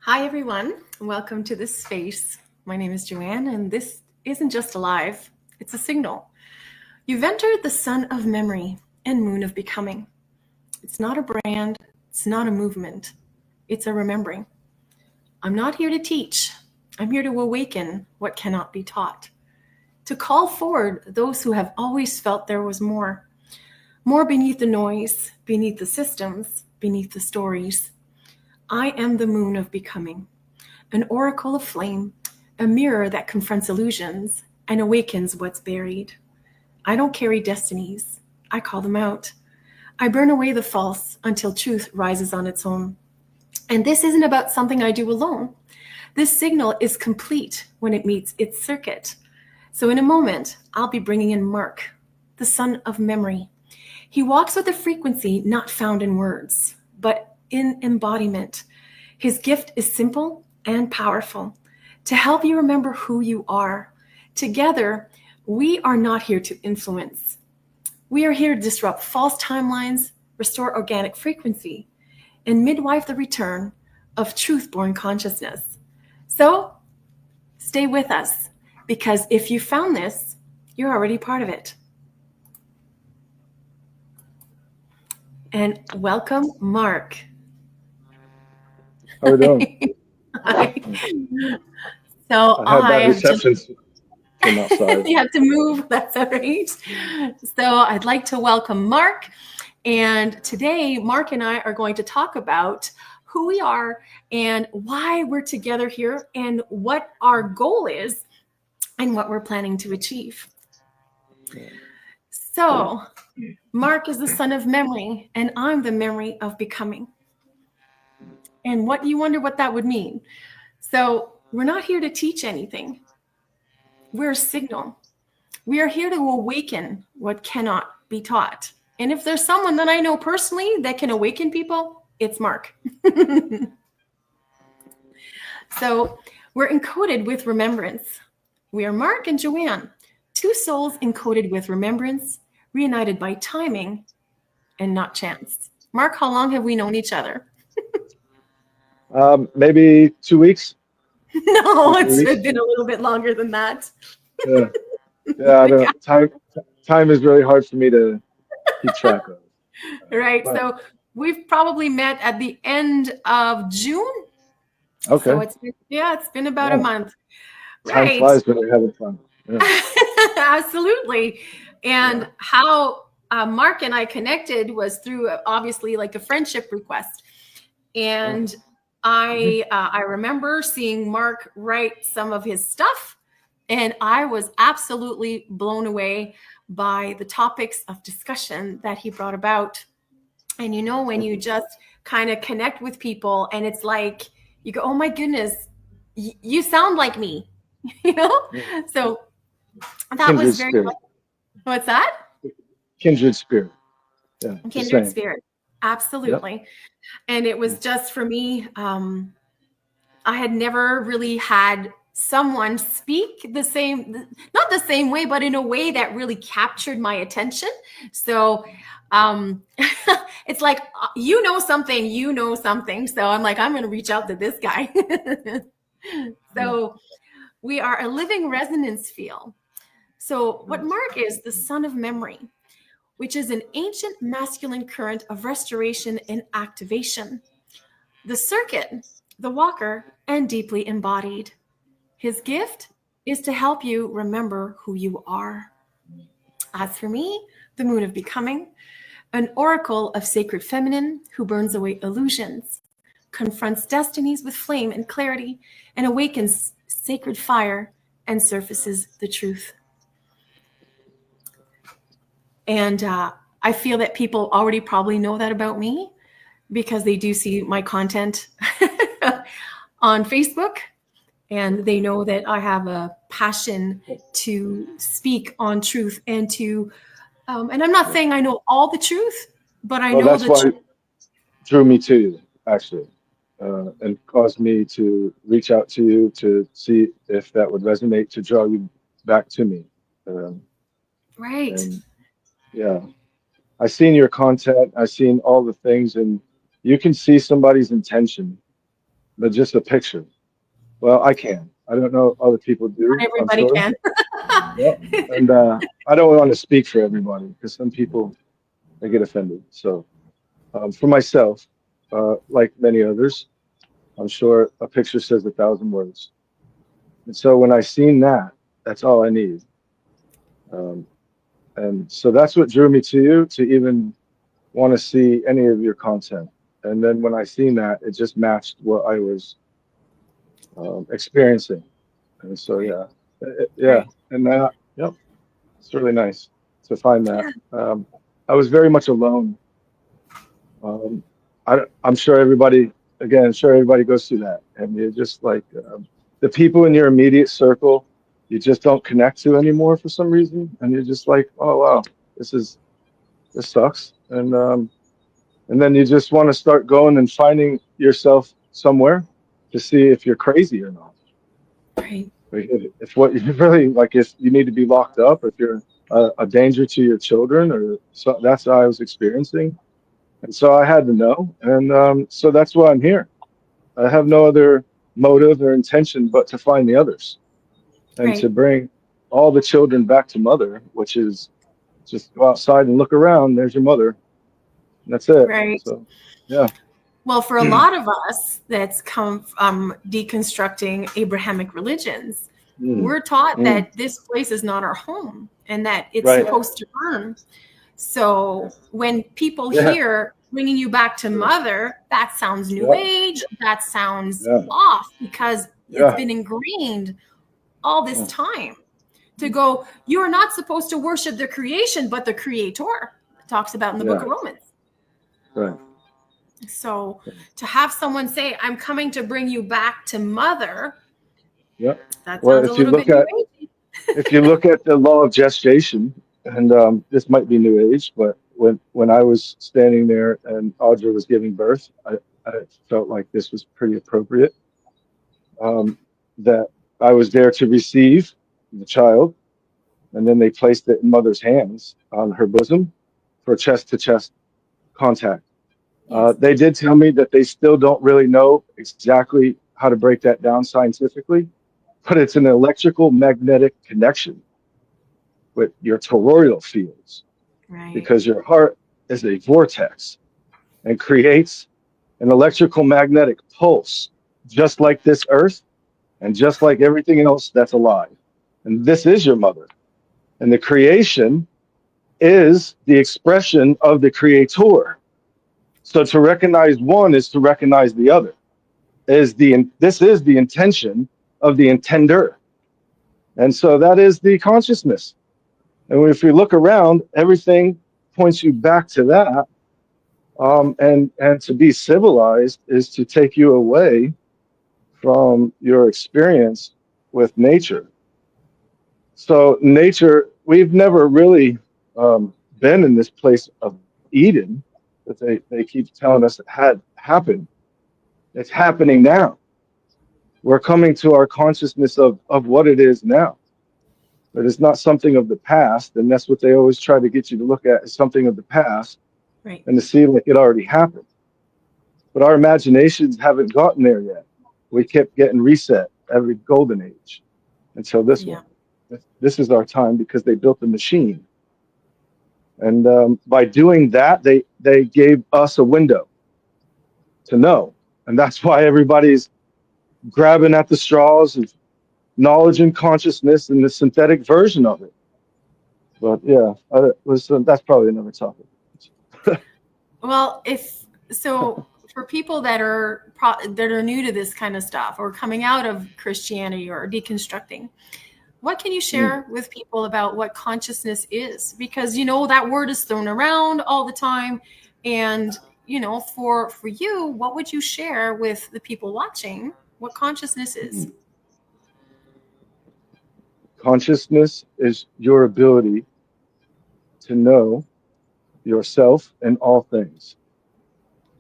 Hi, everyone. Welcome to this space. My name is Joanne, and this isn't just a live, it's a signal. You've entered the sun of memory and moon of becoming. It's not a brand, it's not a movement, it's a remembering. I'm not here to teach, I'm here to awaken what cannot be taught, to call forward those who have always felt there was more beneath the noise, beneath the systems, beneath the stories. I am the moon of becoming, an oracle of flame, a mirror that confronts illusions and awakens what's buried. I don't carry destinies, I call them out. I burn away the false until truth rises on its own. And this isn't about something I do alone. This signal is complete when it meets its circuit. So in a moment, I'll be bringing in Mark, the son of memory. He walks with a frequency not found in words, but in embodiment. His gift is simple and powerful to help you remember who you are. Together, we are not here to influence. We are here to disrupt false timelines, restore organic frequency, and midwife the return of truth-born consciousness. So, stay with us, because if you found this, you're already part of it. And welcome, Mark. How are we doing? So I had that reception from outside. You have to move. That's all right. So I'd like to welcome Mark. And today, Mark and I are going to talk about who we are and why we're together here and what our goal is and what we're planning to achieve. So Mark is the son of memory, and I'm the memory of becoming. And what you wonder what that would mean. So we're not here to teach anything. We're a signal. We are here to awaken what cannot be taught. And if there's someone that I know personally that can awaken people, it's Mark. So we're encoded with remembrance. We are Mark and Joanne, two souls encoded with remembrance, reunited by timing and not chance. Mark, how long have we known each other? Maybe 2 weeks. No, it's been a little bit longer than that. Yeah, I don't. Time is really hard for me to keep track of. Right. But, so we've probably met at the end of June. Okay. So it's been about a month. Time flies when you're having fun. Yeah. Absolutely. And how Mark and I connected was through obviously like a friendship request. And I remember seeing Mark write some of his stuff, and I was absolutely blown away by the topics of discussion that he brought about. And when you just kind of connect with people and it's like, you go, oh my goodness, you sound like me, So that Kindred was very, spirit. What's that? Kindred spirit. Yeah. Kindred spirit. Absolutely. Yep. And it was just for me, I had never really had someone speak not the same way, but in a way that really captured my attention. So it's like, something. So I'm like, I'm going to reach out to this guy. So we are a living resonance field. So what Mark is, the son of memory, which is an ancient masculine current of restoration and activation. The circuit, the walker, and deeply embodied. His gift is to help you remember who you are. As for me, the moon of becoming, an oracle of sacred feminine who burns away illusions, confronts destinies with flame and clarity, and awakens sacred fire and surfaces the truth. And I feel that people already probably know that about me because they do see my content on Facebook, and they know that I have a passion to speak on truth and to, and I'm not saying I know all the truth, but I know that's the why truth. It drew me to you, actually, and caused me to reach out to you to see if that would resonate, to draw you back to me. Right. Yeah. I've seen your content. I've seen all the things, and you can see somebody's intention but just a picture. Well, I can. I don't know other people Not do, I'm everybody sure. can. Yeah. And I don't want to speak for everybody because some people they get offended. So for myself, like many others, I'm sure a picture says 1,000 words. And so when I seen that, that's all I need. Um, and so that's what drew me to you to even want to see any of your content. And then when I seen that, it just matched what I was experiencing. And so Right, yeah, right. and yep, it's really nice to find that. Yeah, I was very much alone. Um, I'm sure everybody, again, sure everybody goes through that, and you're just like the people in your immediate circle, you just don't connect to anymore for some reason, and you're just like, oh wow, this is this sucks, and then you just want to start going and finding yourself somewhere to see if you're crazy or not. right. Like, if what you really like, if you need to be locked up, if you're a danger to your children, or so, that's what I was experiencing, and so I had to know, and so that's why I'm here. I have no other motive or intention but to find the others and to Right, bring all the children back to mother, which is just go outside and look around. There's your mother, and that's it. right. So, yeah. Well, for a lot of us that's come from deconstructing Abrahamic religions, Mm, we're taught mm, that this place is not our home and that it's right. supposed to burn. So when people Yeah. hear bringing you back to Yeah. mother, that sounds new Yeah. age, that sounds Yeah. off because it's Yeah. been ingrained all this Yeah. time to go, you are not supposed to worship the creation, but the creator. It talks about in the book Yeah. of Romans. Right. So to have someone say, I'm coming to bring you back to mother, Yeah. that Well, sounds a little bit new age. if you look at the law of gestation, and this might be new age, but when I was standing there and Audra was giving birth, I felt like this was pretty appropriate. That I was there to receive the child, and then they placed it in mother's hands on her bosom for chest to chest contact. Yes. They did tell me that they still don't really know exactly how to break that down scientifically, but it's an electrical magnetic connection with your toroidal fields Right. because your heart is a vortex and creates an electrical magnetic pulse, just like this earth and just like everything else that's alive. And this is your mother. And the creation is the expression of the creator. So to recognize one is to recognize the other. This is the intention of the intender. And so that is the consciousness. And if you look around, everything points you back to that. And to be civilized is to take you away from your experience with nature. So nature, we've never really been in this place of Eden that they keep telling us it had happened. It's happening now. We're coming to our consciousness of what it is now. But it's not something of the past, and that's what they always try to get you to look at is something of the past Right. and to see like it already happened. But our imaginations haven't gotten there yet. We kept getting reset every golden age until this Yeah. one. This is our time because they built the machine, and by doing that, they gave us a window to know, and that's why everybody's grabbing at the straws of knowledge and consciousness and the synthetic version of it. But yeah, that's probably another topic. Well, if so, for people that are new to this kind of stuff or coming out of Christianity or deconstructing, what can you Mm. share with people about what consciousness is? Because that word is thrown around all the time, and for you, what would you share with the people watching what consciousness is? Mm. Consciousness is your ability to know yourself and all things,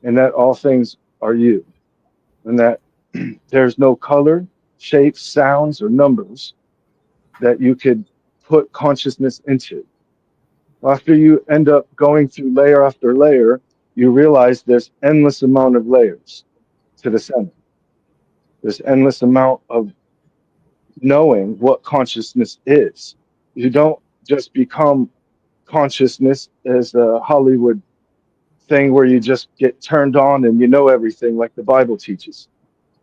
and that all things are you, and that there's no color, shape, sounds, or numbers that you could put consciousness into. After you end up going through layer after layer, you realize there's endless amount of layers to the center. this endless amount of knowing what consciousness is. You don't just become consciousness as a Hollywood thing where you just get turned on and you know everything like the Bible teaches.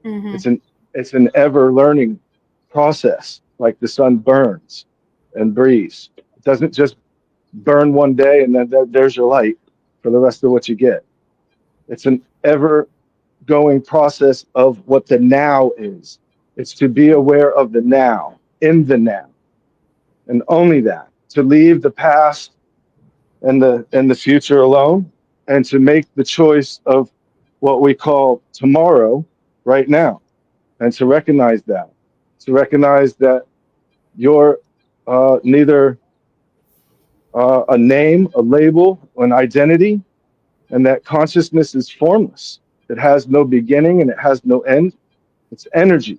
Mm-hmm. It's an ever learning process, like the sun burns and breathes. It doesn't just burn one day and then there's your light for the rest of what you get. It's an ever going process of what the now is. It's to be aware of the now, in the now, and only that. To leave the past and the future alone, and to make the choice of what we call tomorrow right now, and to recognize that you're neither a name, a label, an identity, and that consciousness is formless. It has no beginning and it has no end. It's energy,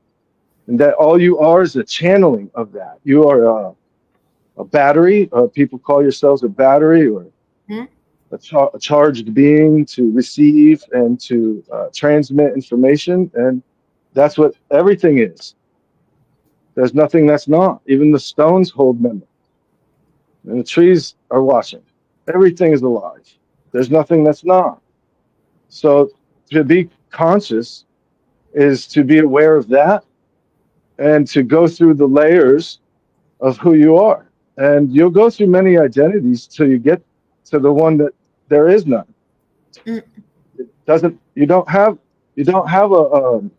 and that all you are is a channeling of that. You are a battery. People call yourselves a battery, or Mm-hmm. a charged being to receive and to transmit information. And that's what everything is. There's nothing that's not. Even the stones hold memory, and the trees are watching. Everything is alive. There's nothing that's not. So to be conscious is to be aware of that and to go through the layers of who you are. And you'll go through many identities till you get to the one that there is none. It doesn't. You don't have an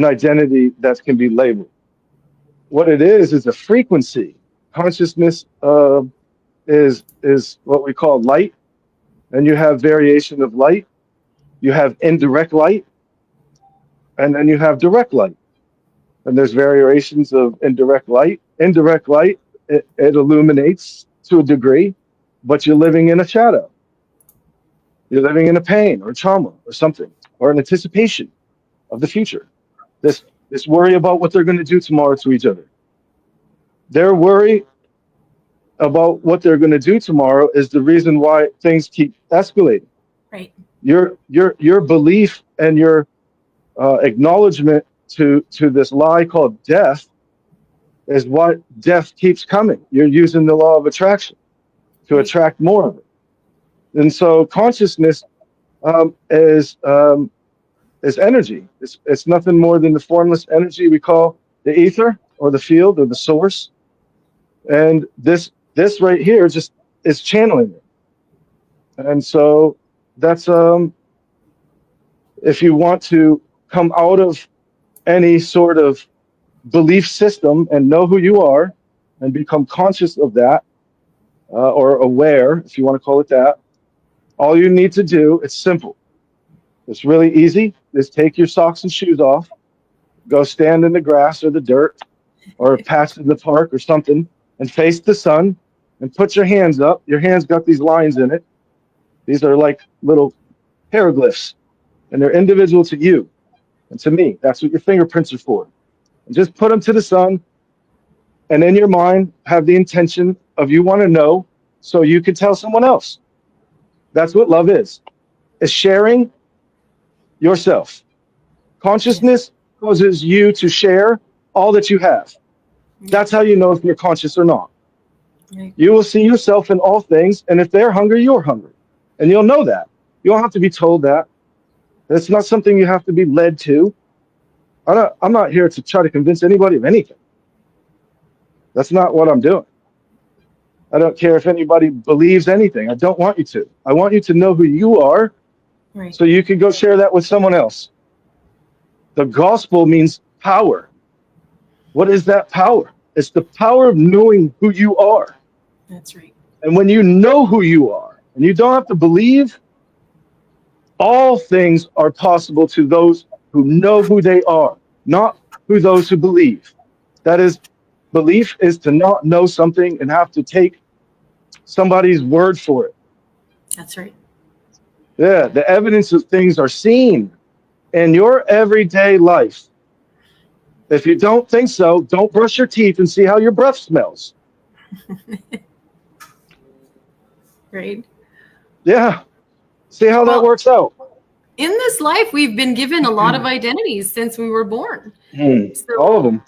identity that can be labeled. What it is a frequency. Consciousness is what we call light, and you have variation of light. You have indirect light, and then you have direct light. And there's variations of indirect light. Indirect light, it illuminates to a degree, but you're living in a shadow. You're living in a pain or trauma or something, or an anticipation of the future. This worry about what they're going to do tomorrow to each other. Their worry about what they're going to do tomorrow is the reason why things keep escalating. Right. Your belief and your acknowledgement to this lie called death is why death keeps coming. You're using the law of attraction to Right. attract more of it. And so consciousness is energy. It's nothing more than the formless energy we call the ether or the field or the source. And this right here just is channeling it. And so that's if you want to come out of any sort of belief system and know who you are and become conscious of that, or aware, if you want to call it that, all you need to do, it's simple. It's really easy. Just take your socks and shoes off, go stand in the grass or the dirt or a patch in the park or something, and face the sun and put your hands up. Your hands got these lines in it. These are like little hieroglyphs, and they're individual to you and to me. That's what your fingerprints are for. And just put them to the sun, and in your mind, have the intention of you want to know so you can tell someone else. That's what love is. It's sharing yourself. Yes. Consciousness causes you to share all that you have. That's how you know if you're conscious or not. Right. You will see yourself in all things, and if they're hungry, you're hungry. And you'll know that. You don't have to be told that. It's not something you have to be led to. I'm not here to try to convince anybody of anything. That's not what I'm doing. I don't care if anybody believes anything. I don't want you to. I want you to know who you are Right. so you can go share that with someone else. The gospel means power. What is that power? It's the power of knowing who you are. That's right. And when you know who you are, and you don't have to believe, all things are possible to those who know who they are, not who those who believe. That is, belief is to not know something and have to take somebody's word for it. That's right. Yeah, the evidence of things are seen in your everyday life. If you don't think so, don't brush your teeth and see how your breath smells. Right. Yeah, see how that Well, works out. in this life, we've been given a lot of identities since we were born. All of them.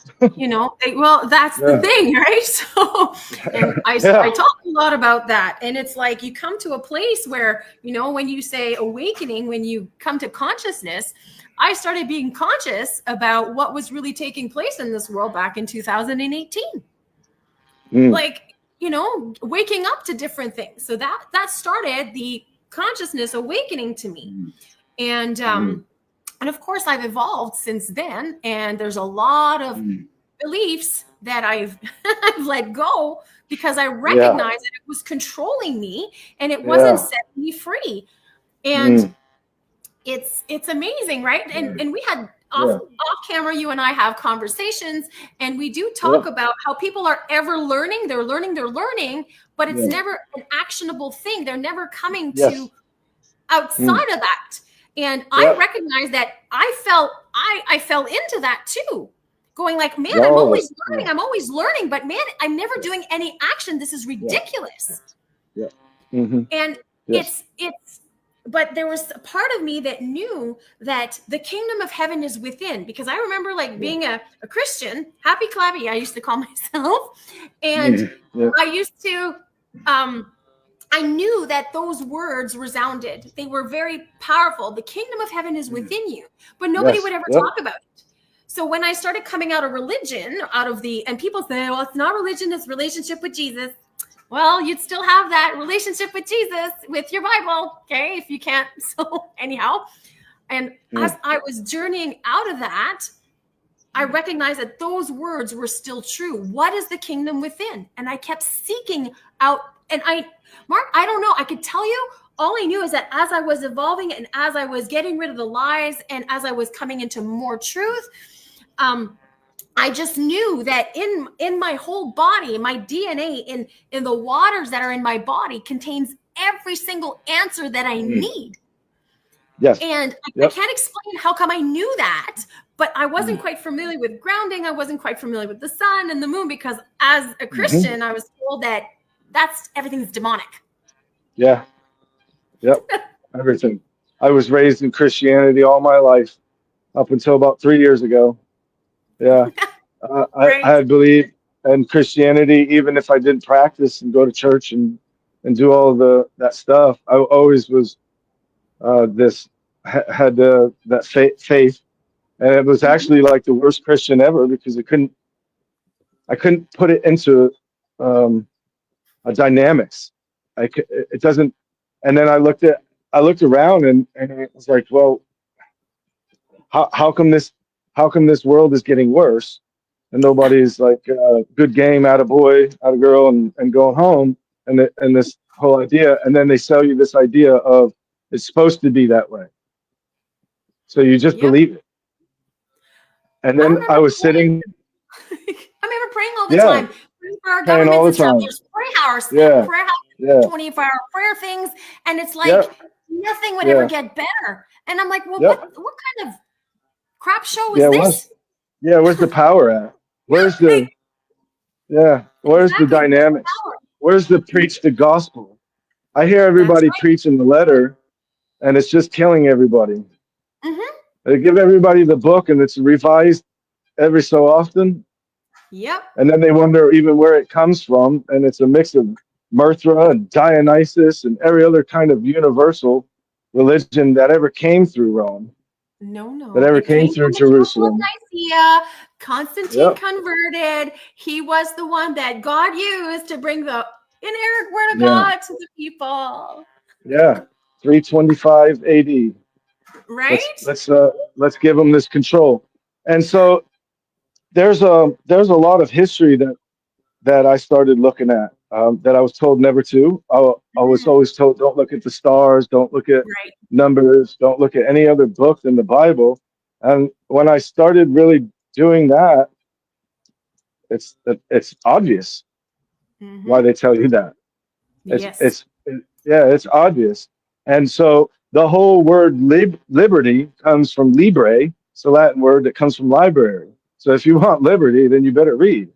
Well, that's the Yeah. thing, right? So, and I Yeah. talk a lot about that. And it's like you come to a place where, when you say awakening, when you come to consciousness, I started being conscious about what was really taking place in this world back in 2018. Like, waking up to different things. So that started the consciousness awakening to me. And of course I've evolved since then, and there's a lot of beliefs that I've let go because I recognized that it was controlling me and it wasn't setting me free. And it's amazing, right? And we had off camera, you and I have conversations, and we do talk about how people are ever learning, they're learning, but it's never an actionable thing. They're never coming to outside of that. And I recognize that I fell into that too, going like, man, I'm always learning, but man, I'm never doing any action. This is ridiculous. And it's but there was a part of me that knew that the kingdom of heaven is within, because I remember like being a Christian, happy clappy, I used to call myself. And I used to, I knew that those words resounded. They were very powerful. The kingdom of heaven is within you, but nobody would ever talk about it. So when I started coming out of religion, and people say, well, it's not religion, it's relationship with Jesus. Well, you'd still have that relationship with Jesus with your Bible, okay, if you can't. So anyhow, and as I was journeying out of that, I recognized that those words were still true. What is the kingdom within? And I kept seeking out. And Mark, I don't know. I could tell you, all I knew is that as I was evolving and as I was getting rid of the lies and as I was coming into more truth, I just knew that in my whole body, my DNA, in the waters that are in my body contains every single answer that I need. Yes. And I can't explain how come I knew that, but I wasn't quite familiar with grounding. I wasn't quite familiar with the sun and the moon, because as a Christian, I was told that everything's demonic. Yeah. Yep. Everything. I was raised in Christianity all my life up until about 3 years ago. Yeah. I believe in Christianity, even if I didn't practice and go to church and do all of that stuff. I always was had that faith, and it was actually like the worst Christian ever, because I couldn't put it into a dynamics. It doesn't. And then I looked around and it was like, well, how come this world is getting worse, and nobody's like good game, attaboy, attagirl, and going home, and this whole idea, and then they sell you this idea of it's supposed to be that way, so you just believe it. And then I was sitting. I remember praying all the time, praying for our government and stuff. There's prayer house, 24-hour prayer things, and it's like nothing would ever get better. And I'm like, well, what kind of crap show is this? Where's the power at? Where's the where's the dynamics? Where's the preach the gospel? I hear everybody preaching the letter, and it's just killing everybody. They give everybody the book, and it's revised every so often. And then they wonder even where it comes from, and it's a mix of Mithra and Dionysus and every other kind of universal religion that ever came through Rome. That ever came through Jerusalem. Nicaea. Constantine converted. He was the one that God used to bring the inerrant word of God to the people. 325 AD. Right? Let's give them this control. And so there's a lot of history that I started looking at, that I was told never to. I was always told, don't look at the stars, don't look at numbers, don't look at any other book than the Bible. And when I started really doing that, it's obvious why they tell you that. It's obvious. And so the whole word liberty comes from libre. It's a Latin word that comes from library. So if you want liberty, then you better read.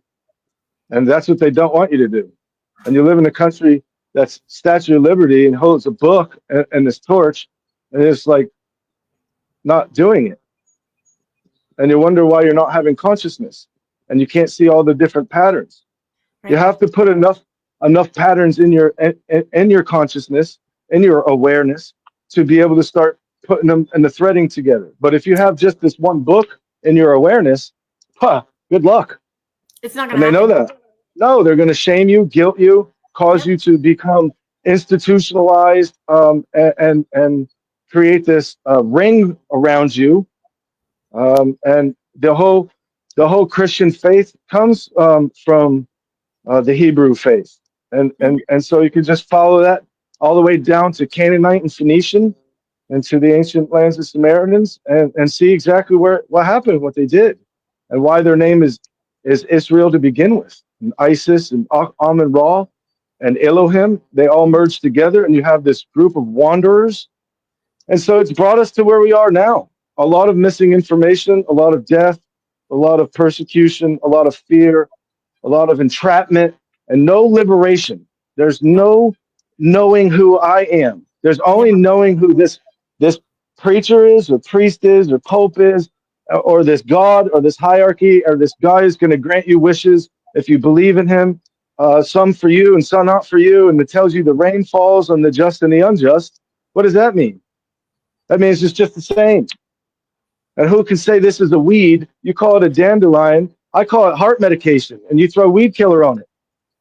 And that's what they don't want you to do. And you live in a country that's Statue of Liberty and holds a book and this torch, and it's like, not doing it. And you wonder why you're not having consciousness and you can't see all the different patterns. You Right. have to put enough patterns in your consciousness, in your awareness, to be able to start putting them and the threading together. But if you have just this one book in your awareness, good luck. It's not going And to they know happen. that. No, they're going to shame you, guilt you, cause Yep. you to become institutionalized, and create this ring around you. And the whole Christian faith comes from the Hebrew faith, and Mhm. and and so you can just follow that all the way down to Canaanite and Phoenician, and to the ancient lands of Samaritans, and see exactly what happened, what they did, and why their name is Israel to begin with, and Isis and Amun Ra and Elohim. They all merged together, and you have this group of wanderers, and so it's brought us to where we are now. A lot of missing information, a lot of death, a lot of persecution, a lot of fear, a lot of entrapment, and no liberation. There's Nope. no knowing who I am. There's Yeah. only knowing who this preacher is, or priest is, or pope is, or this God, or this hierarchy, or this guy is going to grant you wishes if you believe in him. Some for you and some not for you, and it tells you the rain falls on the just and the unjust. What does that mean? That means it's just the same. And who can say this is a weed? You call it a dandelion. I call it heart medication, and you throw weed killer on it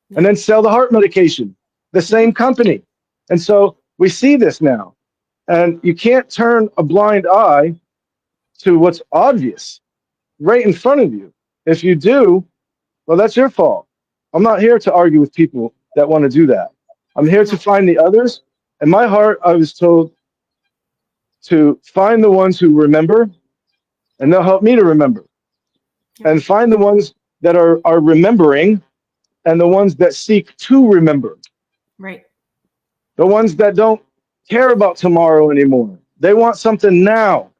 and Yep. then sell the heart medication, the Hmm. same company. And so we see this now. And you can't turn a blind eye to what's obvious right in front of you. If you do, well, that's your fault. I'm not here to argue with people that want to do that. I'm here to No. find the others. In my heart, I was told to find the ones who remember, and they'll help me to remember, Yep. and find the ones that are remembering, and the ones that seek to remember. Right. The ones that don't care about tomorrow anymore. They want something now.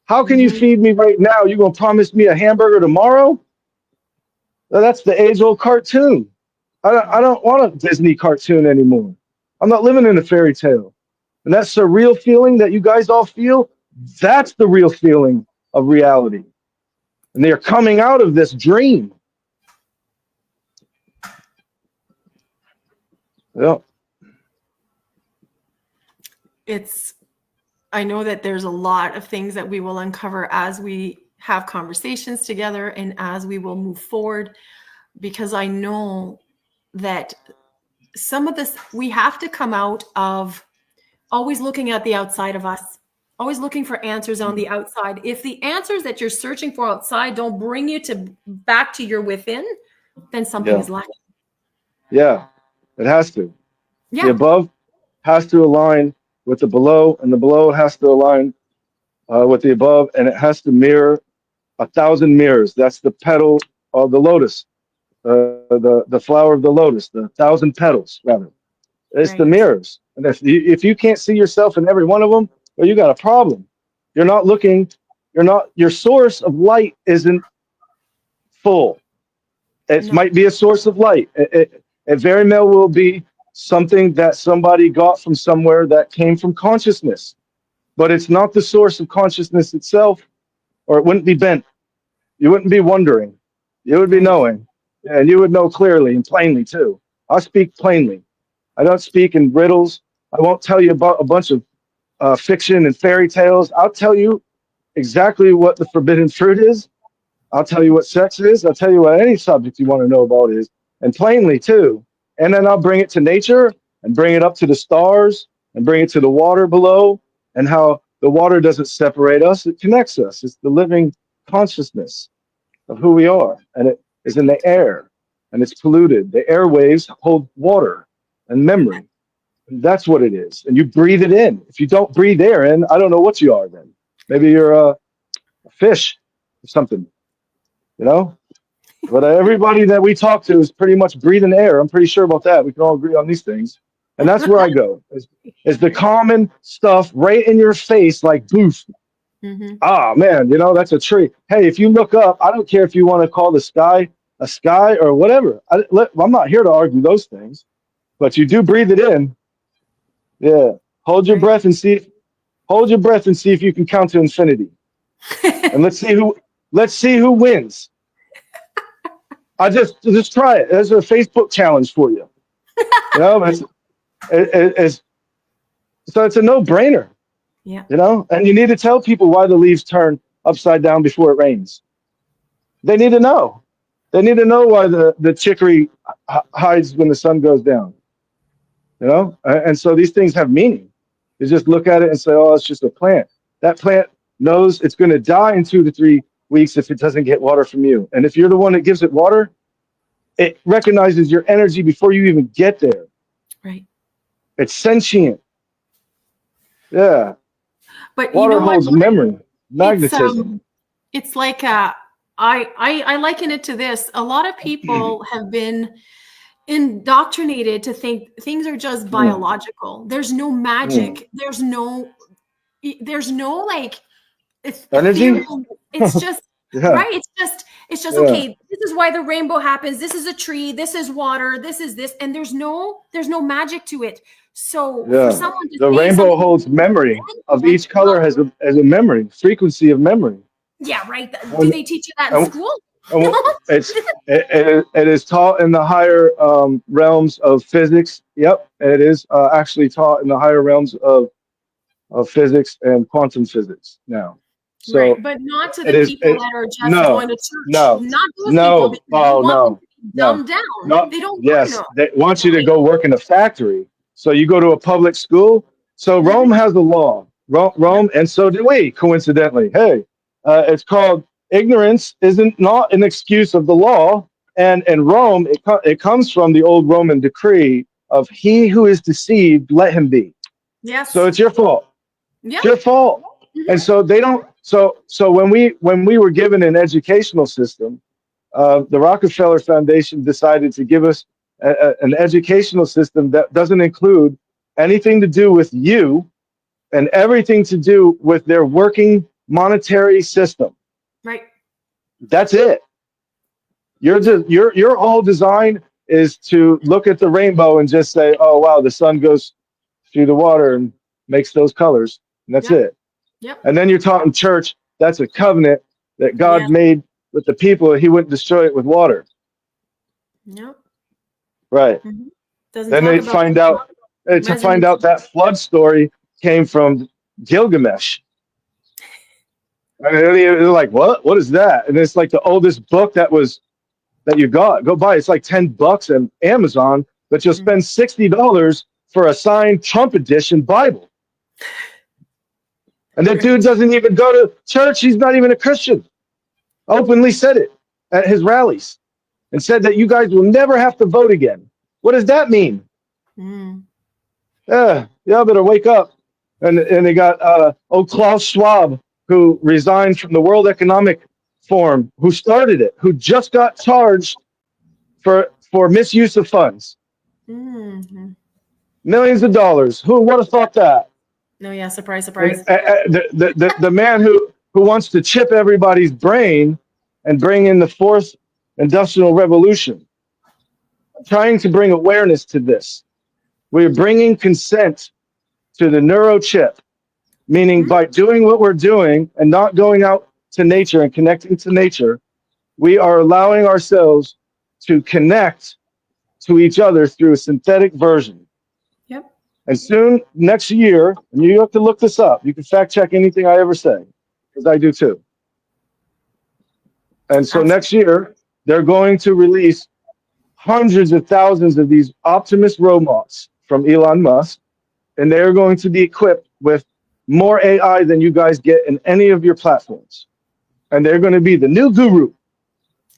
How can you Hmm. feed me right now? You gonna promise me a hamburger tomorrow? Well, that's the age-old cartoon. I don't want a Disney cartoon anymore. I'm not living in a fairy tale. And that surreal feeling that you guys all feel, that's the real feeling of reality. And they're coming out of this dream. Yeah, It's, I know that there's a lot of things that we will uncover as we have conversations together and as we will move forward, because I know that some of this, we have to come out of always looking at the outside of us, always looking for answers on the outside. If the answers that you're searching for outside don't bring you to back to your within, then something yeah, is lacking. yeah. It has to. The Yeah. above has to align with the below, and the below has to align with the above, and it has to mirror 1,000 mirrors. That's the petal of the lotus, the flower of the lotus, the 1,000 petals, rather. It's the Right. mirrors. And if you can't see yourself in every one of them, well, you got a problem. You're not looking, your source of light isn't full. It No. might be a source of light. It very well will be something that somebody got from somewhere that came from consciousness, but it's not the source of consciousness itself, or it wouldn't be bent. You wouldn't be wondering. You would be Right. knowing. And you would know clearly and plainly too. I speak plainly. I don't speak in riddles. I won't tell you about a bunch of fiction and fairy tales. I'll tell you exactly what the forbidden fruit is. I'll tell you what sex is. I'll tell you what any subject you want to know about is, and plainly too. And then I'll bring it to nature and bring it up to the stars and bring it to the water below, and how the water doesn't separate us, it connects us. It's the living consciousness of who we are, and it is in the air, and it's polluted. The airwaves hold water and memory. And that's what it is. And you breathe it in. If you don't breathe air in, I don't know what you are then. Maybe you're a fish or something, you know? But everybody that we talk to is pretty much breathing air. I'm pretty sure about that. We can all agree on these things. And that's where I go, is the Right. common stuff right in your face, like boof. Hmm. Ah, man, that's a tree. Hey, if you look up, I don't care if you want to call the sky a sky or whatever. I'm not here to argue those things, but you do breathe it in. Yeah. Hold your Right. breath and see. Hold your breath and see if you can count to infinity. And let's see who wins. I just try it. There's a Facebook challenge for you. You know, it's so it's a no-brainer. Yeah. You know, and you need to tell people why the leaves turn upside down before it rains. They need to know. They need to know why the chicory hides when the sun goes down. You know, and so these things have meaning. You just look at it and say, "Oh, it's just a plant." That plant knows it's going to die in 2 to 3 weeks if it doesn't get water from you. And if you're the one that gives it water, it recognizes your energy before you even get there. Right. It's sentient. Yeah. But Water you know holds what? memory, It's magnetism. it's like I liken it to this. A lot of people have been indoctrinated to think things are just Mm, biological. There's no mm. magic. There's no like Energy? ethereal. It's just Yeah, right. It's just yeah, okay. This is why the rainbow happens. This is a tree. This is water. This is this, and there's no magic to it. So for yeah. someone to The say rainbow something, holds memory of like, each color has a memory, frequency of memory. yeah, right. Do And, they teach you that in and, school? and it is taught in the higher realms of physics. Yep, it is actually taught in the higher realms of physics and quantum physics now. Right, So but not to it the is people it that are just no, going to church. no, Not those people, no, because you oh want them no, to be no, dumbed down. no. They don't want to Yes, know. they want you to Right? go work in a factory. So you go to a public school. So Rome Mhm. has a law. Yep. Rome, and so do we. Coincidentally, hey, it's called ignorance isn't not an excuse of the law. And in Rome, it comes from the old Roman decree of he who is deceived, let him be. So Yes. it's your fault. It's Yep. your fault. And Mhm. so they don't. So when we were given an educational system, the Rockefeller Foundation decided to give us an educational system that doesn't include anything to do with you and everything to do with their working monetary system. Right. That's it. Your whole design is to look at the rainbow and just say, "Oh wow, the sun goes through the water and makes those colors." And that's Yep. it. Yep. And then you're taught in church that's a covenant that God Yes. made with the people. He wouldn't destroy it with water. Yep. Right. Mhm. Doesn't Then talk they about find out to find out resurrection. that flood story came from Gilgamesh. And they're like, what? What is that? And it's like the oldest book that you got. Go buy. It's like $10 on Amazon, but you'll Mhm. spend $60 for a signed Trump edition Bible. And that Right. dude doesn't even go to church. He's not even a Christian. Openly said it at his rallies and said that you guys will never have to vote again. What does that mean? Mm. Yeah, better wake up. And they got old Klaus Schwab, who resigned from the World Economic Forum, who started it, who just got charged for misuse of funds, Mhm. millions of dollars. Who would have thought that? No, yeah, surprise, And surprise. the man who wants to chip everybody's brain and bring in the fourth industrial revolution, trying to bring awareness to this. We're bringing consent to the neurochip, meaning Mhm. by doing what we're doing and not going out to nature and connecting to nature, we are allowing ourselves to connect to each other through a synthetic version. Yep. And soon, next year, and you have to look this up, you can fact check anything I ever say, because I do too. And so Absolutely. next year, they're going to release hundreds of thousands of these Optimus robots from Elon Musk, and they're going to be equipped with more AI than you guys get in any of your platforms. And they're going to be the new guru.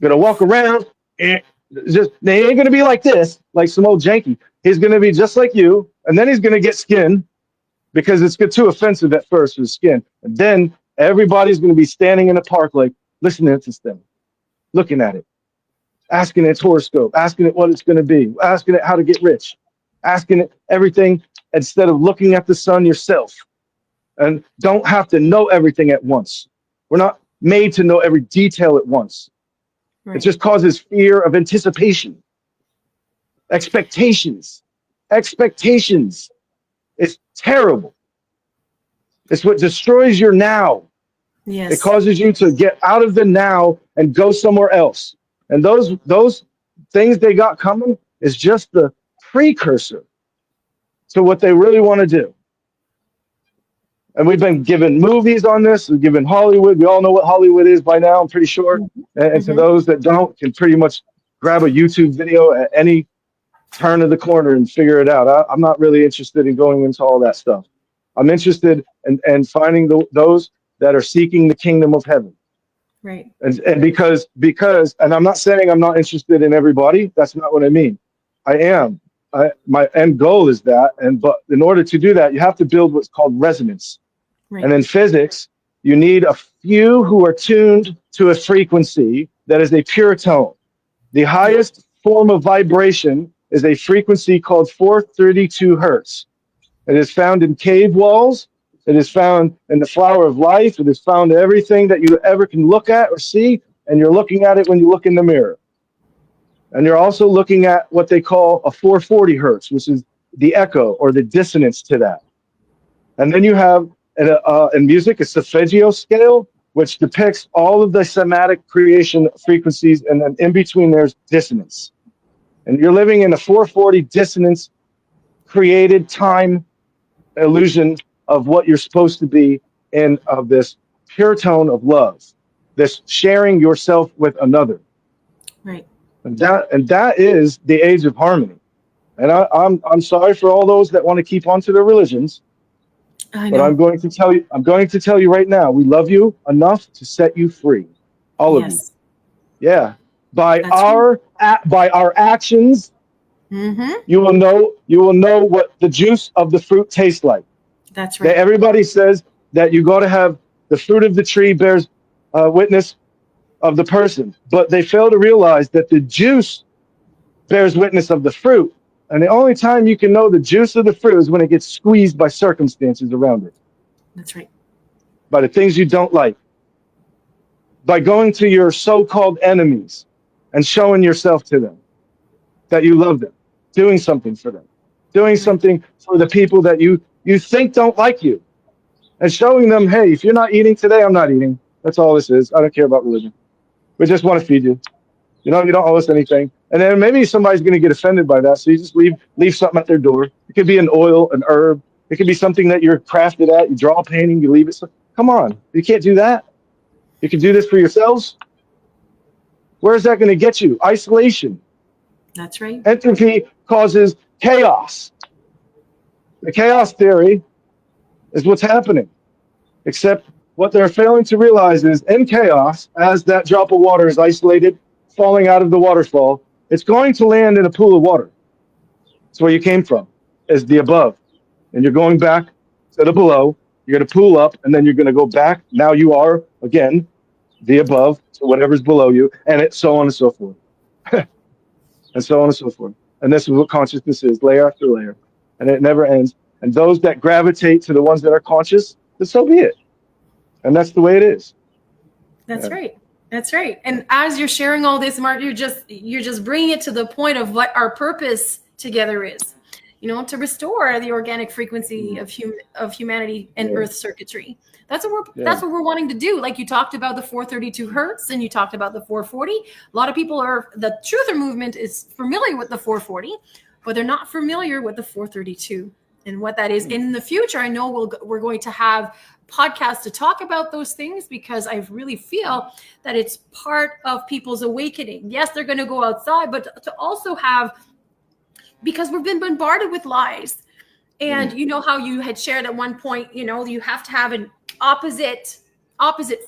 Going to walk Nice. around and just they ain't going to be like this, like some old janky. He's going to be just like you, and then he's going to get skin because it's too offensive at first for the skin. And then everybody's going to be standing in the park, like listening to this thing, looking at it, asking its horoscope, asking it what it's going to be, asking it how to get rich, asking it everything instead of looking at the sun yourself. And don't have to know everything at once. We're not made to know every detail at once. It Right. just causes fear of anticipation, expectations, expectations. It's terrible. It's what destroys your now. It Yes. causes you to get out of the now and go somewhere else. And those things they got coming is just the precursor to what they really want to do. And we've been given movies on this. We've given Hollywood. We all know what Hollywood is by now, I'm pretty sure. Mm-hmm. And to Mm-hmm. those that don't, can pretty much grab a YouTube video at any turn of the corner and figure it out. I'm not really interested in going into all that stuff. I'm interested in finding those that are seeking the kingdom of heaven. Right. And because and I'm not saying I'm not interested in everybody. That's not what I mean. I am. My end goal is that. But in order to do that, you have to build what's called resonance. Right. And in physics, you need a few who are tuned to a frequency that is a pure tone. The highest form of vibration is a frequency called 432 hertz. It is found in cave walls. It is found in the flower of life. It is found in everything that you ever can look at or see. And you're looking at it when you look in the mirror. And you're also looking at what they call a 440 hertz, which is the echo or the dissonance to that. And then you have in music a solfeggio scale, which depicts all of the somatic creation frequencies. And then in between there's dissonance. And you're living in a 440 dissonance created time illusion of what you're supposed to be in of this pure tone of love, this sharing yourself with another. Right. And that is the age of harmony. And I'm sorry for all those that want to keep on to their religions. I But know. I'm going to tell you right now, we love you enough to set you free. All of you. Yes. Yeah. By That's our actions, Mm-hmm. you will know what the juice of the fruit tastes like. That's That right. everybody says that you got to have the fruit of the tree bears witness of the person, but they fail to realize that the juice bears witness of the fruit. And the only time you can know the juice of the fruit is when it gets squeezed by circumstances around it, That's right. by the things you don't like, by going to your so-called enemies and showing yourself to them that you love them, doing something for them, doing something for the people that you think don't like you, and showing them, hey, if you're not eating today, I'm not eating. That's all this is. I don't care about religion. We just want to feed you. You know, you don't owe us anything. And then maybe somebody's going to get offended by that. So you just leave something at their door. It could be an oil, an herb. It could be something that you're crafted at. You draw a painting, you leave it. So, come on. You can't do that. You can do this for yourselves. Where is that going to get you? Isolation. That's right. Entropy causes chaos. The chaos theory is what's happening. Except what they're failing to realize is in chaos, as that drop of water is isolated, falling out of the waterfall, it's going to land in a pool of water. It's where you came from, is the above. And you're going back to the below. You're going to pool up, and then you're going to go back. Now you are, again, the above to whatever's below you, and it's so on and so forth. And so on and so forth. And this is what consciousness is, layer after layer. And it never ends. And those that gravitate to the ones that are conscious, then so be it. And that's the way it is. That's right. That's right. And as you're sharing all this, Mark, you're just bringing it to the point of what our purpose together is. You know, to restore the organic frequency of humanity and Earth circuitry. That's what we're wanting to do. Like you talked about the 432 hertz, and you talked about the 440. A lot of people the truther movement is familiar with the 440, but they're not familiar with the 432 and what that is. In the future, I know we're going to have podcasts to talk about those things, because I really feel that it's part of people's awakening. Yes, they're going to go outside, but to also have, because we've been bombarded with lies. And you know how you had shared at one point, you know, you have to have an opposite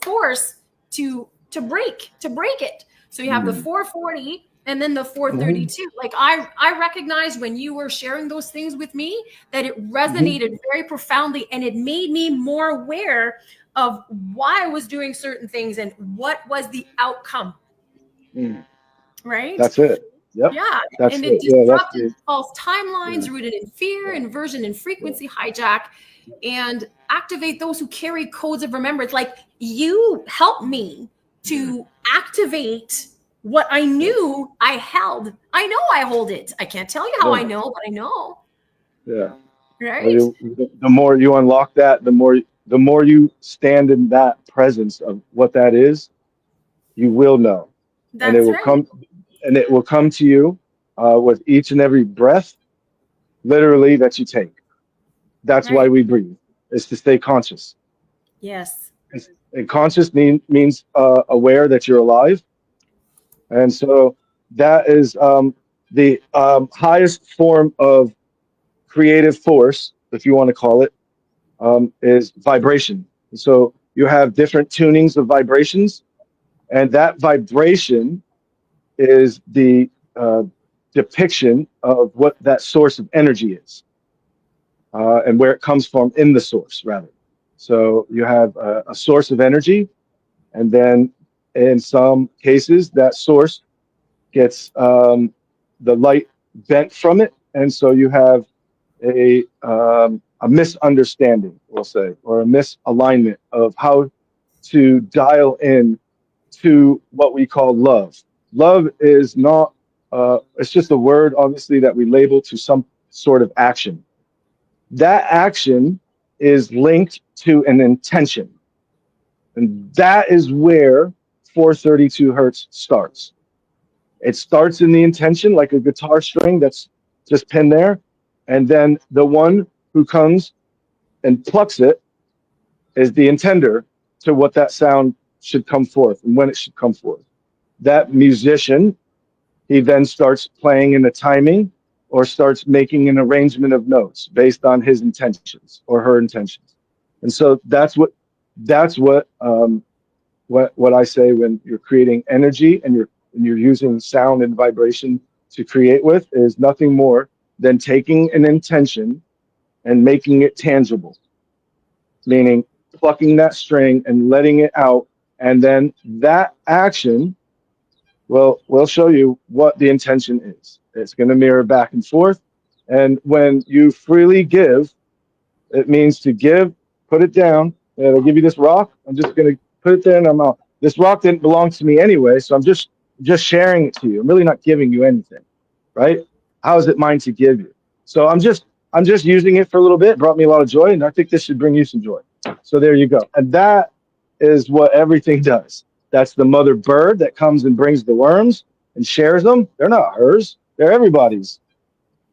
force to break it. So you have the 440 and then the 432. Like I recognized when you were sharing those things with me that it resonated very profoundly, and it made me more aware of why I was doing certain things and what was the outcome. Right? That's it. Yep. Yeah. That's and it. it disrupted false timelines rooted in fear, inversion, and frequency hijack, and activate those who carry codes of remembrance. Like you helped me to activate what I knew I held. I know I hold it. I can't tell you how I know, but I know. Yeah. Right. The more you unlock that, the more the more you stand in that presence of what that is, you will know, and it That's will right. come, and it will come to you with each and every breath, literally, that you take. That's why Right. we breathe, is to stay conscious. Yes. And conscious means aware that you're alive, and so that is the highest form of creative force, if you want to call it, is vibration. So you have different tunings of vibrations, and that vibration is the depiction of what that source of energy is, and where it comes from in the source, rather. So you have a source of energy, and then in some cases, that source gets the light bent from it, and so you have a misunderstanding, we'll say, or a misalignment of how to dial in to what we call love. Love is not, it's just a word, obviously, that we label to some sort of action. That action is linked to an intention. And that is where 432 hertz starts. It starts in the intention, like a guitar string that's just pinned there. And then the one who comes and plucks it is the intender to what that sound should come forth and when it should come forth. That musician, he then starts playing in the timing or starts making an arrangement of notes based on his intentions or her intentions. And so that's what I say when you're creating energy and you're using sound and vibration to create with is nothing more than taking an intention and making it tangible, meaning plucking that string and letting it out. And then that action will show you what the intention is. It's going to mirror back and forth. And when you freely give, it means to give, put it down. They'll give you this rock. I'm just going to put it there and I'm out. This rock didn't belong to me anyway, so I'm just sharing it to you. I'm really not giving you anything, right? How is it mine to give you? So I'm just using it for a little bit. It brought me a lot of joy, and I think this should bring you some joy. So there you go. And that is what everything does. That's the mother bird that comes and brings the worms and shares them. They're not hers. They're everybody's.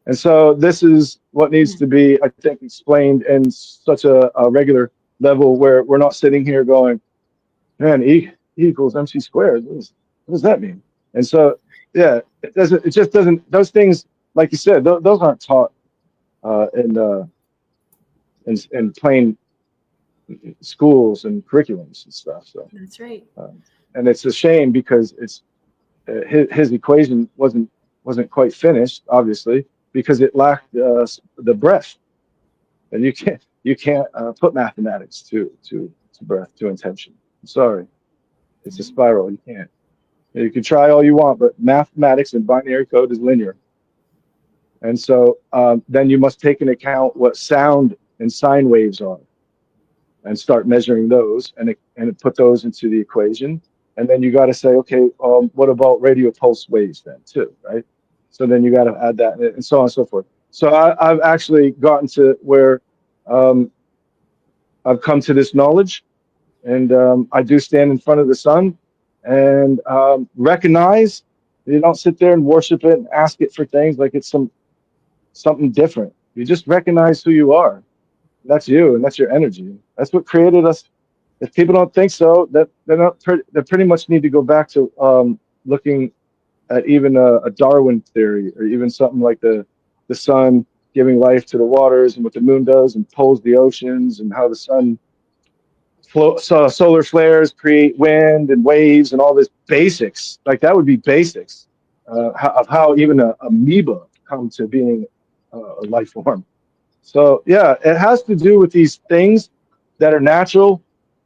And so this is what needs to be, I think, explained in such a regular level where we're not sitting here going, man, E equals MC squared. What does that mean? And so, yeah, it just doesn't, those things, like you said, those aren't taught in plain schools and curriculums and stuff. So, That's right. and it's a shame because it's his equation wasn't quite finished, obviously, because it lacked the breadth. And you can't put mathematics to breath, to intention. I'm sorry, it's a spiral. You can't. You can try all you want, but mathematics and binary code is linear. And so then you must take into account what sound and sine waves are, and start measuring those and put those into the equation. And then you got to say, okay, what about radio pulse waves then too, right? So then you got to add that and so on and so forth. So I've actually gotten to where um, I've come to this knowledge, and I do stand in front of the sun and recognize. You don't sit there and worship it and ask it for things like it's something different. You just recognize who you are. That's you, and that's your energy. That's what created us. If people don't think so, that they pretty much need to go back to looking at even a Darwin theory, or even something like the sun giving life to the waters, and what the moon does and pulls the oceans, and how the sun solar flares create wind and waves and all this basics. Like that would be basics of how even a amoeba come to being a life form. So yeah, it has to do with these things that are natural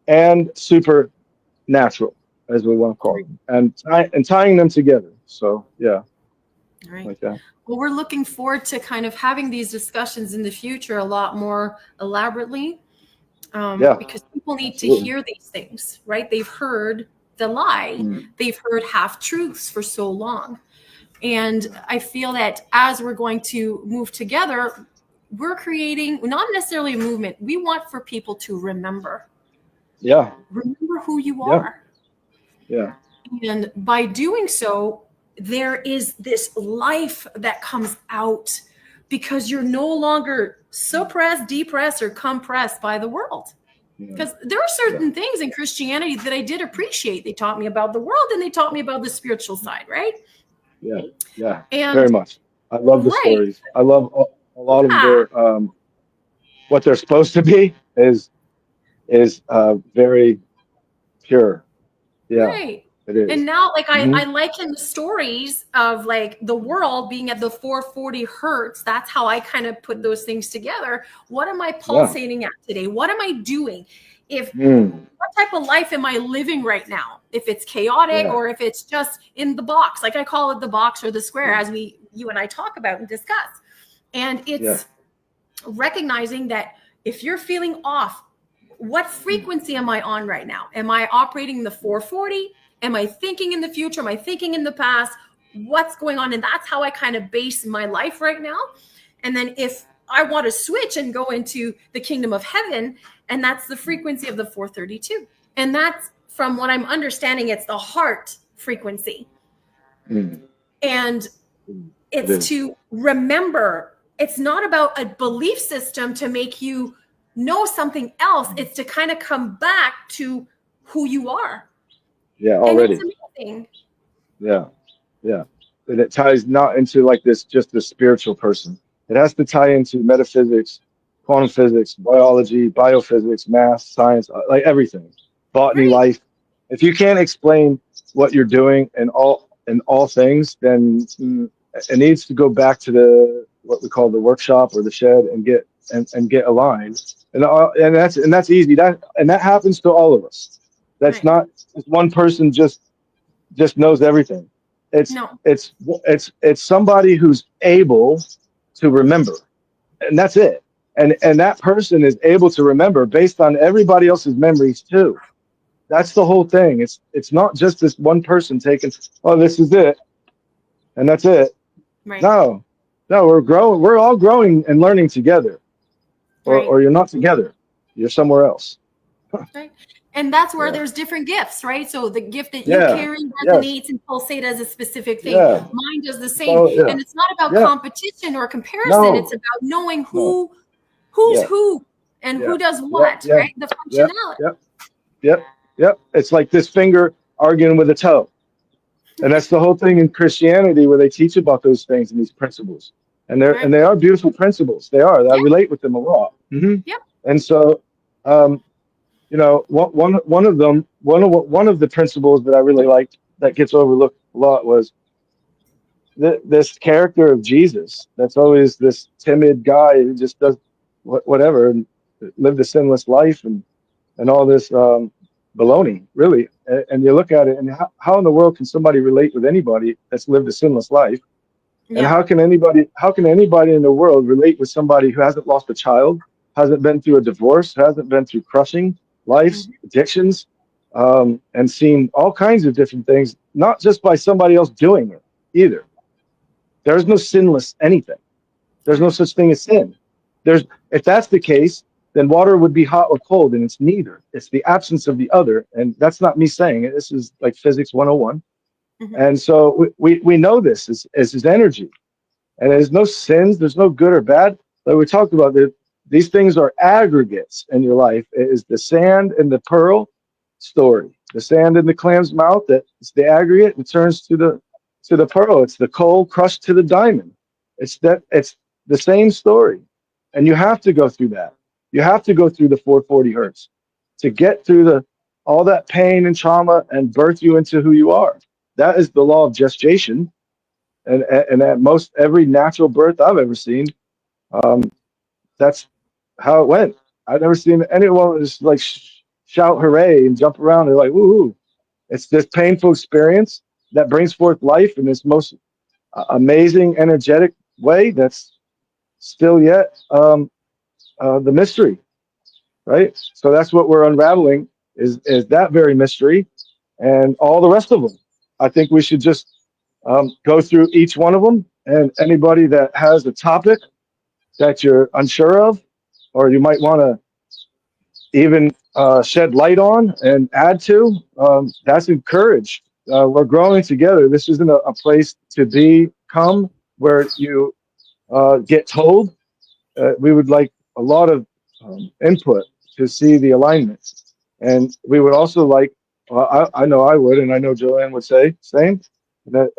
and supernatural, as we want to call them, and tying them together. So yeah, All right. like that. Well, we're looking forward to kind of having these discussions in the future a lot more elaborately, Yeah, because people need to absolutely. hear these things, right? They've heard the lie, Mm. they've heard half truths for so long. And I feel that as we're going to move together, we're creating not necessarily a movement. We want for people to remember. Yeah. Remember who you Yeah. are. Yeah. And by doing so, there is this life that comes out because you're no longer suppressed, depressed, or compressed by the world. Because there are certain things in Christianity that I did appreciate. They taught me about the world and they taught me about the spiritual side, right? Yeah. Yeah. And Very much. I love the right. stories. I love a lot of Yeah. their what they're supposed to be is very pure. Yeah, Right. it is. And now, like, Hmm. I liken the stories of like the world being at the 440 hertz. That's how I kind of put those things together. What am I Yeah. pulsating at today? What am I doing? If Mm. what type of life am I living right now? If it's chaotic Yeah. or if it's just in the box, like I call it the box or the square, as you and I talk about and discuss. And Yeah. it's recognizing that if you're feeling off, what frequency am I on right now? Am I operating the 440? Am I thinking in the future? Am I thinking in the past? What's going on? And that's how I kind of base my life right now. And then if I want to switch and go into the kingdom of heaven, and that's the frequency of the 432. And that's, from what I'm understanding, it's the heart frequency. Mm. And It it's is. to remember. It's not about a belief system to make you know something else. It's to kind of come back to who you are. Yeah, And it's already. amazing. Yeah. Yeah. And it ties not into like this just the spiritual person. It has to tie into metaphysics, quantum physics, biology, biophysics, math, science, like everything. Botany, Right. life. If you can't explain what you're doing in all things, then it needs to go back to the what we call the workshop or the shed and get aligned. And that's easy. That happens to all of us. That's Right. not just one person just knows everything. It's No. it's somebody who's able to remember, and that's it. And that person is able to remember based on everybody else's memories too. That's the whole thing. It's not just this one person taking, oh, this is it, and that's it. Right. No, no, we're growing. We're all growing and learning together, Right. or you're not together. You're somewhere else. Right. And that's where Yeah. there's different gifts, right? So the gift that you Yeah. carry Yes. resonates and pulsate as a specific thing. Yeah. Mine does the same. So yeah. And it's not about Yeah. competition or comparison. It's No. about knowing No. who's Yeah. who and Yeah. who does Yeah. what, Yeah. right? The Yeah. functionality. Yeah. Yep, yep. It's like this finger arguing with a toe. And that's the whole thing in Christianity where they teach about those things and these principles. Right. They are beautiful principles. They are. I Yeah. relate with them a lot. Yep. And so um, one of them one of the principles that I really liked that gets overlooked a lot was this character of Jesus that's always this timid guy who just does whatever and lived a sinless life and all this baloney, really. And you look at it, and how in the world can somebody relate with anybody that's lived a sinless life? And Yeah. how can anybody in the world relate with somebody who hasn't lost a child, hasn't been through a divorce, hasn't been through crushing lives, addictions, and seen all kinds of different things, not just by somebody else doing it either. There's no sinless anything. There's no Right. such thing as sin. If that's the case, then water would be hot or cold, and it's neither. It's the absence of the other, and that's not me saying it. This is like physics 101. Mm-hmm. And so we know this is energy, and there's no sins. There's no good or bad. Like we talked about, these things are aggregates in your life. It is the sand and the pearl story. The sand in the clam's mouth. It's the aggregate. It turns to the pearl. It's the coal crushed to the diamond. It's the same story. And you have to go through that. You have to go through the 440 hertz to get through all that pain and trauma and birth you into who you are. That is the law of gestation. And at most every natural birth I've ever seen, um, that's how it went. I've never seen anyone just like shout hooray and jump around. They're like, woohoo. It's this painful experience that brings forth life in this most amazing, energetic way that's still yet the mystery, right? So that's what we're unraveling is that very mystery and all the rest of them. I think we should just go through each one of them, and anybody that has a topic that you're unsure of, or you might want to even shed light on and add to, that's encouraged. We're growing together. This isn't a place to become where you get told. We would like a lot of input to see the alignment. And we would also like, well, I know I would, and I know Joanne would say same, that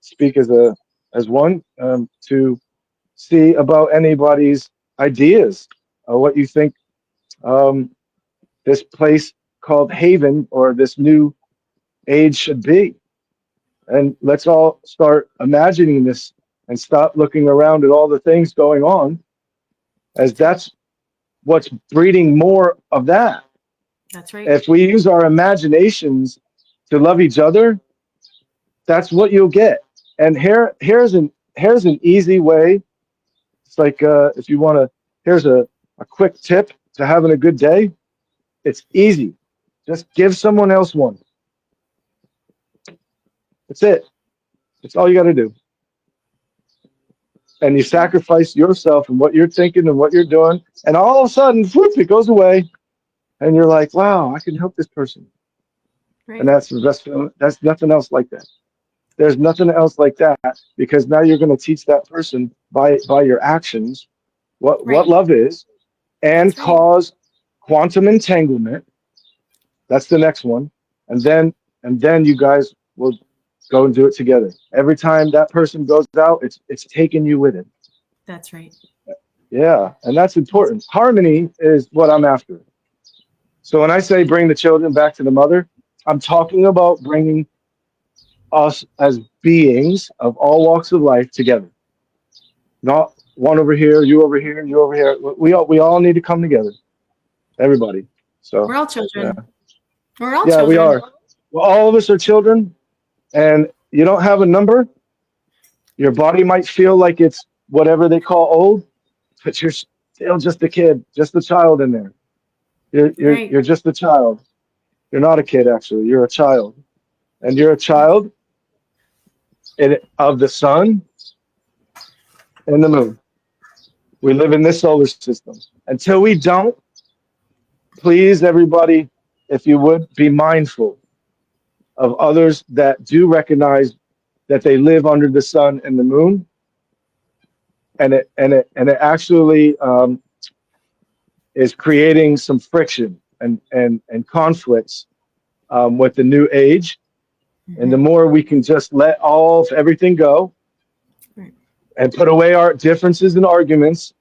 speak as one to see about anybody's ideas, what you think um, this place called Haven or this new age should be. And let's all start imagining this and stop looking around at all the things going on, as that's what's breeding more of that. That's right. If we use our imaginations to love each other, that's what you'll get. And here's an easy way. It's like if you want to, here's a quick tip to having a good day. It's easy. Just give someone else one. That's it. That's all you got to do. And you sacrifice yourself and what you're thinking and what you're doing, and all of a sudden, whoop, it goes away, and you're like, "Wow, I can help this person." Right. And that's nothing else like that. There's nothing else like that, because now you're going to teach that person by your actions what love is, and That's right. cause quantum entanglement. That's the next one, and then you guys will go and do it together. Every time that person goes out, it's taking you with it. That's right. Yeah, and that's important. Harmony is what I'm after. So when I say bring the children back to the mother, I'm talking about bringing us as beings of all walks of life together. Not one over here, you over here, you over here. We all need to come together. Everybody. So We're all yeah, children. We're all yeah, we children. are. Well, all of us are children, and you don't have a number. Your body might feel like it's whatever they call old, but you're still just a kid, just a child in there. Right. You're just a child. You're not a kid, actually. You're a child, and you're a That's child of the sun and the moon. We live in this solar system. Until we don't, please, everybody, if you would, be mindful of others that do recognize that they live under the sun and the moon, and it actually is creating some friction and conflicts with the new age. And the more we can just let all of everything go right. and put away our differences and arguments,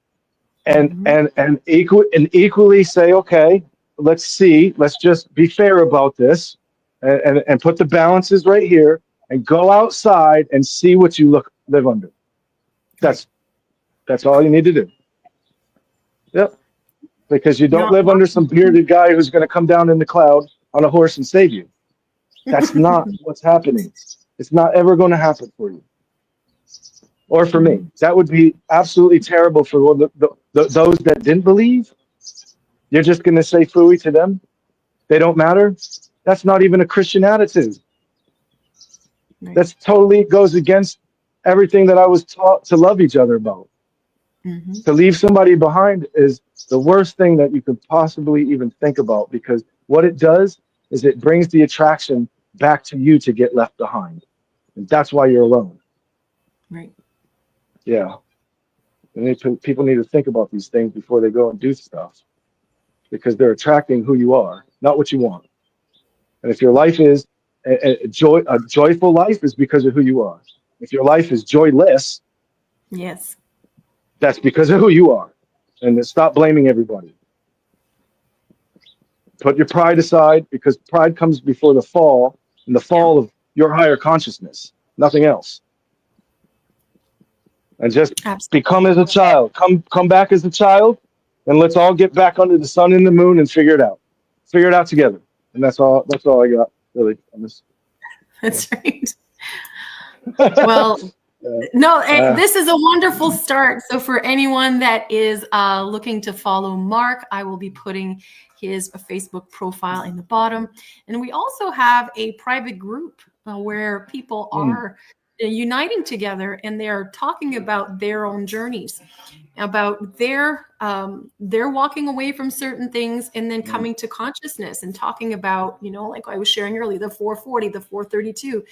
and equally say, okay, let's just be fair about this, and put the balances right here, and go outside and see what you live under. That's all you need to do. Yep. Because you don't Not live under some bearded guy who's going to come down in the cloud on a horse and save you. That's not what's happening. It's not ever going to happen for you or for me. That would be absolutely terrible for those that didn't believe. You're just going to say phooey to them. They don't matter. That's not even a Christian attitude. Right. That's totally goes against everything that I was taught to love each other about. To leave somebody behind is the worst thing that you could possibly even think about, because what it does is it brings the attraction back to you to get left behind. And that's why you're alone. Right. Yeah. And people need to think about these things before they go and do stuff, because they're attracting who you are, not what you want. And if your life is a joyful life, is because of who you are. If your life is joyless, Yes. that's because of who you are. And then stop blaming everybody. Put your pride aside, because pride comes before the fall, and the fall of your higher consciousness, nothing else. And just Absolutely. become as a child. Come back as a child, and let's all get back under the sun and the moon and figure it out. Figure it out together. And that's all I got, really, on this. That's right. Well, no, this is a wonderful start. So for anyone that is looking to follow Mark, I will be putting his Facebook profile in the bottom. And we also have a private group where people are uniting together, and they're talking about their own journeys, about their walking away from certain things and then coming to consciousness, and talking about, like I was sharing earlier, the 440, the 432.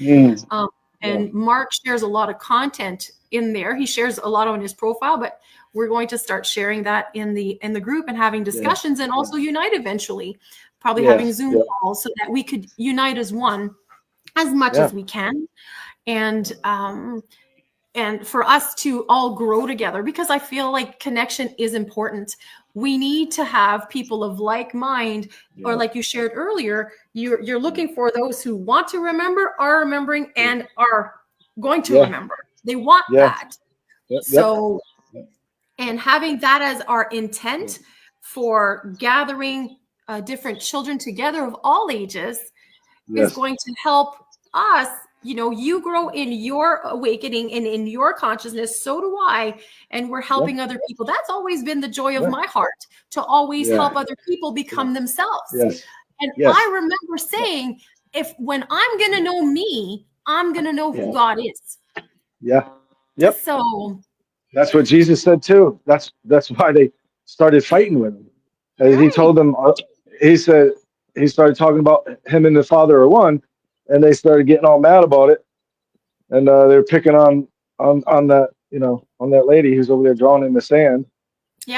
And Mark shares a lot of content in there. He shares a lot on his profile, but we're going to start sharing that in the group and having discussions, and also unite eventually, probably having Zoom calls so that we could unite as one as much as we can. And for us to all grow together, because I feel like connection is important. We need to have people of like mind, or like you shared earlier, you're looking for those who want to remember, are remembering, and are going to remember. They want that. So, and having that as our intent for gathering different children together of all ages is going to help us. You grow in your awakening and in your consciousness, so do I, and we're helping other people. That's always been the joy of my heart, to always help other people become themselves. And I remember saying, when I'm going to know me, I'm going to know who God is. So that's what Jesus said too. That's why they started fighting with him. He told them, he started talking about him and the Father are one. And they started getting all mad about it, and they're picking on that, on that lady who's over there drawing in the sand,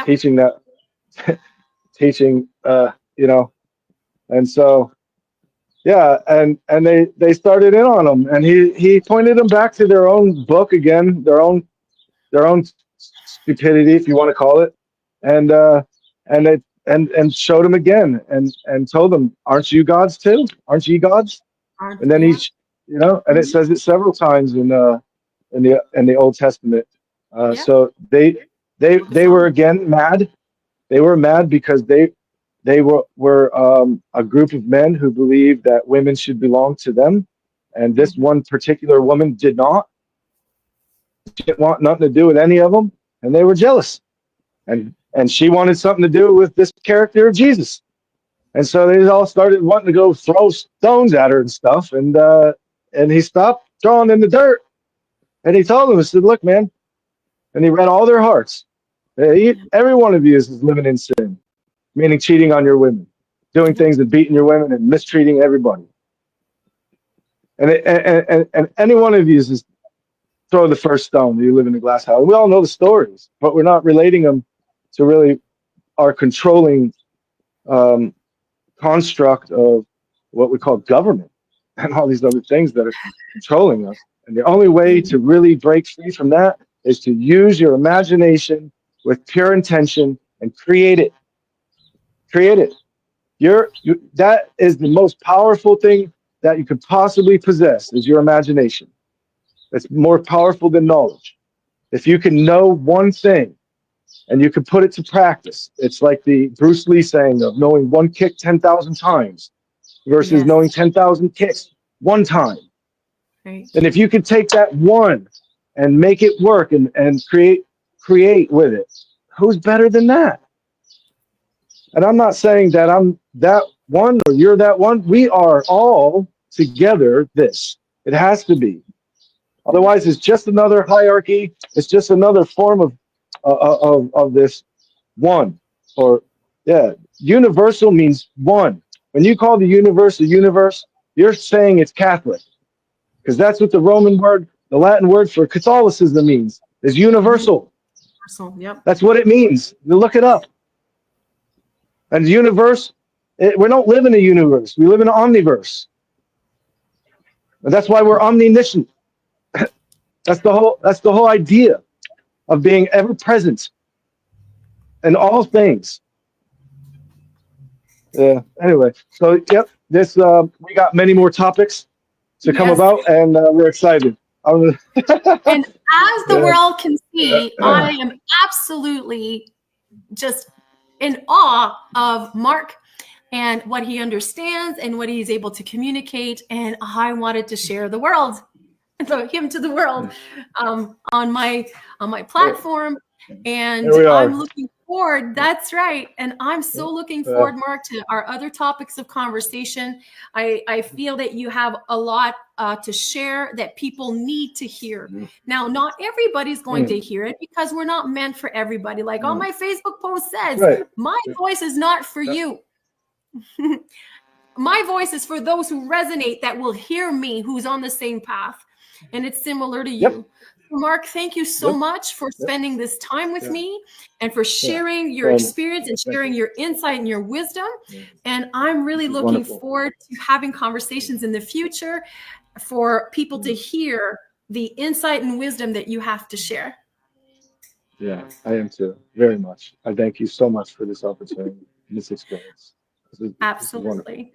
teaching that, and so and they started in on him, and he pointed them back to their own book again, their own stupidity, if you want to call it, and showed them again, and told them, aren't you gods too? Aren't you gods? And then and it says it several times in the Old Testament. So they were again mad. They were mad because they were a group of men who believed that women should belong to them, and this one particular woman did not. She didn't want nothing to do with any of them, and they were jealous. And she wanted something to do with this character of Jesus. And so they all started wanting to go throw stones at her and stuff. And he stopped drawing in the dirt. And he told them, he said, look, man. And he read all their hearts. Every one of you is living in sin, meaning cheating on your women, doing things and beating your women and mistreating everybody. And any one of you is throw the first stone. You live in a glass house. And we all know the stories, but we're not relating them to really our controlling construct of what we call government and all these other things that are controlling us. And the only way to really break free from that is to use your imagination with pure intention and create it. Create it. That is the most powerful thing that you could possibly possess, is your imagination. It's more powerful than knowledge. If you can know one thing and you can put it to practice, it's like the Bruce Lee saying of knowing one kick 10,000 times versus knowing 10,000 kicks one time. Right. And if you could take that one and make it work and create with it, who's better than that? And I'm not saying that I'm that one or you're that one. We are all together this. It has to be. Otherwise, it's just another hierarchy. It's just another form of this one. Or universal means one. When you call the universe a universe, you're saying it's Catholic, because that's what the Roman word, the Latin word for Catholicism means, is universal. Universal, yep. That's what it means. You look it up. And the universe, we don't live in a universe. We live in an omniverse. And that's why we're omniscient. That's the whole idea of being ever present in all things. Anyway, so this we got many more topics to come about, and we're excited. And as the world can see, I am absolutely just in awe of Mark and what he understands and what he's able to communicate. And I wanted to share him to the world on my platform. And I'm looking forward. That's right. And I'm so looking forward, Mark, to our other topics of conversation. I feel that you have a lot to share that people need to hear. Now, not everybody's going to hear it because we're not meant for everybody. Like on my Facebook post says, my voice is not for you. My voice is for those who resonate, that will hear me, who's on the same path. And it's similar to you. Mark, thank you so much for spending this time with me and for sharing your experience and sharing your insight and your wisdom. And I'm really looking forward to having conversations in the future for people to hear the insight and wisdom that you have to share. Yeah, I am too, very much. I thank you so much for this opportunity and this experience. Absolutely.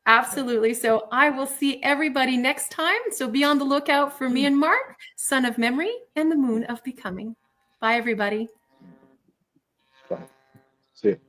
Absolutely. So I will see everybody next time. So be on the lookout for me and Mark, Son of Memory and the Moon of Becoming. Bye, everybody. Bye. See you.